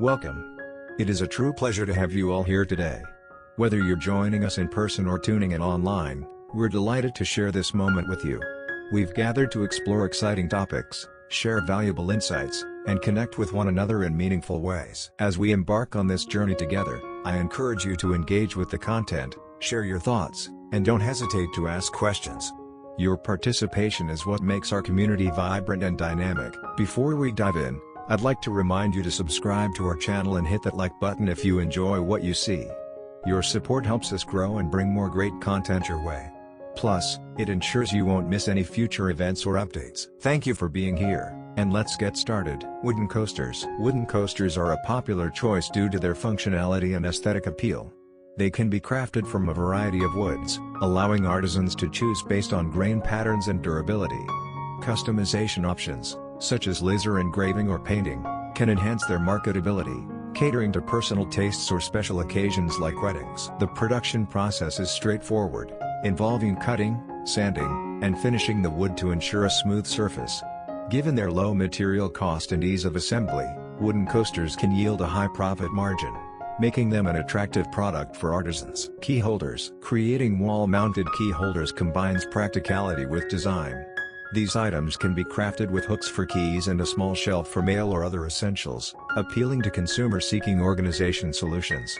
Welcome. It is a true pleasure to have you all here today. Whether you're joining us in person or tuning in online, we're delighted to share this moment with you. We've gathered to explore exciting topics, share valuable insights, and connect with one another in meaningful ways. As we embark on this journey together, I encourage you to engage with the content, share your thoughts, and don't hesitate to ask questions. Your participation is what makes our community vibrant and dynamic. Before we dive in, I'd like to remind you to subscribe to our channel and hit that like button if you enjoy what you see. Your support helps us grow and bring more great content your way. Plus, it ensures you won't miss any future events or updates. Thank you for being here, and let's get started. Wooden coasters. Wooden coasters are a popular choice due to their functionality and aesthetic appeal. They can be crafted from a variety of woods, allowing artisans to choose based on grain patterns and durability. Customization options, such as laser engraving or painting, can enhance their marketability, catering to personal tastes or special occasions like weddings. The production process is straightforward, involving cutting, sanding, and finishing the wood to ensure a smooth surface. Given their low material cost and ease of assembly, wooden coasters can yield a high profit margin, making them an attractive product for artisans. Key holders. Creating wall-mounted key holders combines practicality with design. These items can be crafted with hooks for keys and a small shelf for mail or other essentials, appealing to consumers seeking organization solutions.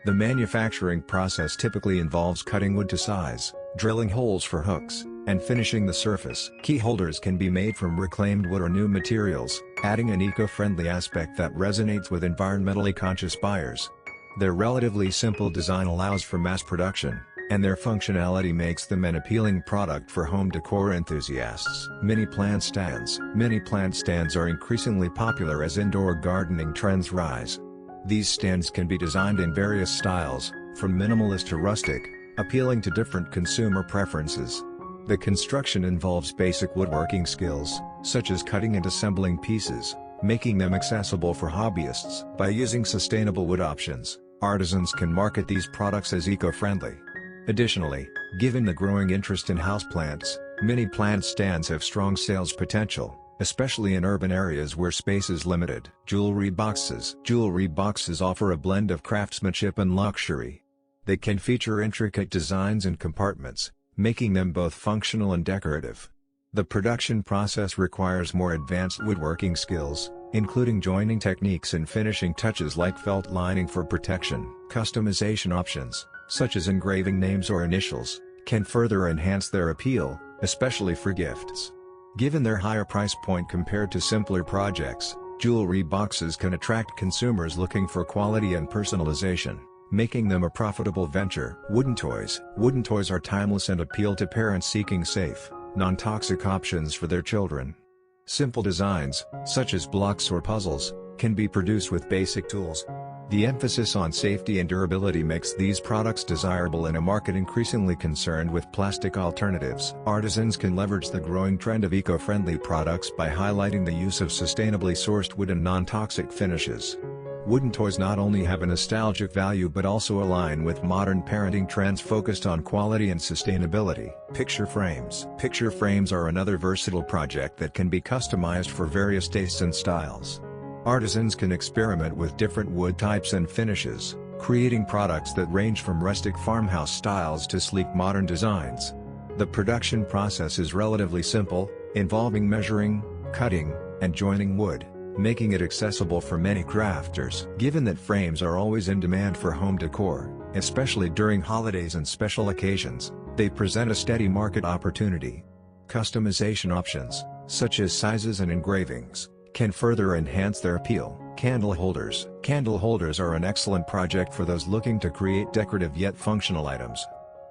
The manufacturing process typically involves cutting wood to size, drilling holes for hooks, and finishing the surface. Key holders can be made from reclaimed wood or new materials, adding an eco-friendly aspect that resonates with environmentally conscious buyers. Their relatively simple design allows for mass production, and their functionality makes them an appealing product for home decor enthusiasts. Mini plant stands. Mini plant stands are increasingly popular as indoor gardening trends rise. These stands can be designed in various styles, from minimalist to rustic, appealing to different consumer preferences. The construction involves basic woodworking skills, such as cutting and assembling pieces, making them accessible for hobbyists. By using sustainable wood options, artisans can market these products as eco-friendly. Additionally, given the growing interest in houseplants, mini plant stands have strong sales potential, especially in urban areas where space is limited. Jewelry boxes. Jewelry boxes offer a blend of craftsmanship and luxury. They can feature intricate designs and compartments, making them both functional and decorative. The production process requires more advanced woodworking skills, including joining techniques and finishing touches like felt lining for protection. Customization options, such as engraving names or initials, can further enhance their appeal, especially for gifts. Given their higher price point compared to simpler projects, jewelry boxes can attract consumers looking for quality and personalization, making them a profitable venture. Wooden toys. Wooden toys are timeless and appeal to parents seeking safe, non-toxic options for their children. Simple designs, such as blocks or puzzles, can be produced with basic tools. The emphasis on safety and durability makes these products desirable in a market increasingly concerned with plastic alternatives. Artisans can leverage the growing trend of eco-friendly products by highlighting the use of sustainably sourced wood and non-toxic finishes. Wooden toys not only have a nostalgic value but also align with modern parenting trends focused on quality and sustainability. Picture frames. Picture frames are another versatile project that can be customized for various tastes and styles. Artisans can experiment with different wood types and finishes, creating products that range from rustic farmhouse styles to sleek modern designs. The production process is relatively simple, involving measuring, cutting, and joining wood, making it accessible for many crafters. Given that frames are always in demand for home decor, especially during holidays and special occasions, they present a steady market opportunity. Customization options, such as sizes and engravings, can further enhance their appeal. Candle holders. Candle holders are an excellent project for those looking to create decorative yet functional items.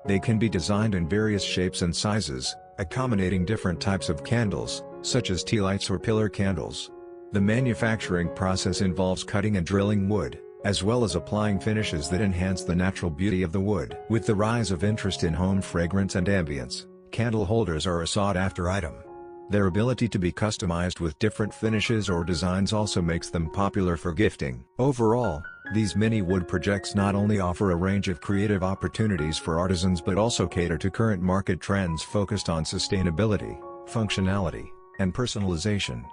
They can be designed in various shapes and sizes, accommodating different types of candles, such as tea lights or pillar candles. The manufacturing process involves cutting and drilling wood, as well as applying finishes that enhance the natural beauty of the wood. With the rise of interest in home fragrance and ambience, candle holders are a sought-after item. Their ability to be customized with different finishes or designs also makes them popular for gifting. Overall, these mini wood projects not only offer a range of creative opportunities for artisans but also cater to current market trends focused on sustainability, functionality, and personalization.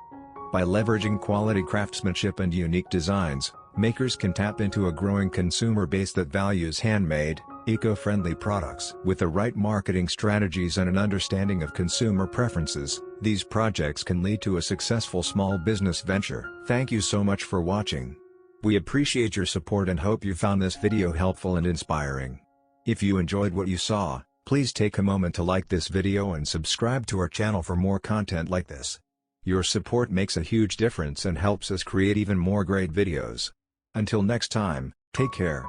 By leveraging quality craftsmanship and unique designs, makers can tap into a growing consumer base that values handmade, eco-friendly products. With the right marketing strategies and an understanding of consumer preferences, these projects can lead to a successful small business venture. Thank you so much for watching. We appreciate your support and hope you found this video helpful and inspiring. If you enjoyed what you saw, please take a moment to like this video and subscribe to our channel for more content like this. Your support makes a huge difference and helps us create even more great videos. Until next time, take care.